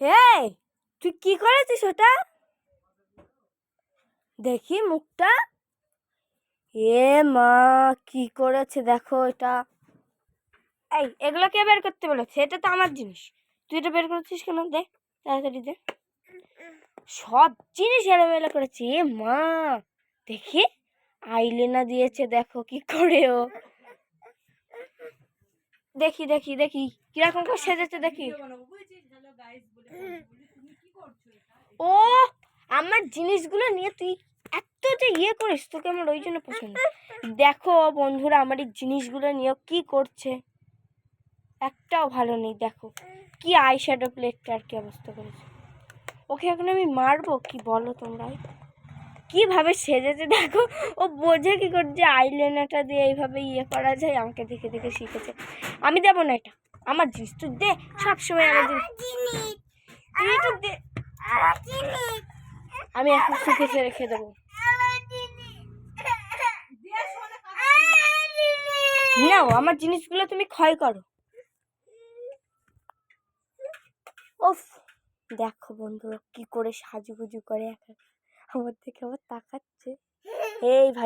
এই তুই কি করেছিস ওটা? দেখি মুখটা। এ মা, কি করেছে দেখো এটা। এই এগুলো কে বের করতে বলেছে? এটা তো আমার জিনিস, তুই এটা বের করেছিস কেন? দে তাড়াতাড়ি দে। সব জিনিস এলোমেলো করেছে। এ মা, দেখি আইলেনা দিয়েছে, দেখো কি করে ও। দেখি দেখি দেখি কিরকম করে সেজেছে দেখি। ও আমার জিনিসগুলো নিয়ে তুই এত যে ইয়ে করিস, তোকে আমার ওই জন্য পছন্দ। দেখো বন্ধুরা, আমার এই জিনিসগুলো নিয়ে কি করছে, একটাও ভালো নেই। দেখো কি আইশ্যাডো প্লেটটার কি অবস্থা করেছে। ওকে এখন আমি মারবো কি বলো তোমরা? কিভাবে সেজেছে দেখো। ও বোঝে কি করছে আইলাইনারটা দিয়ে এইভাবে ইয়ে করা যায়, আমাকে দেখে দেখে শিখেছে। আমি দেবো না, এটা আমার জিনিস, তুই দে। সবসময় আমার জিনিস তুই একটু দে। আমি এখন শুকেছে রেখে দেবো। নাও আমার জিনিসগুলো তুমি ক্ষয় করো। ওফ, দেখো বন্ধুরা কি করে সাজুগুজু করে, একা আমার থেকে আবার তাকাচ্ছে। এই ভাই।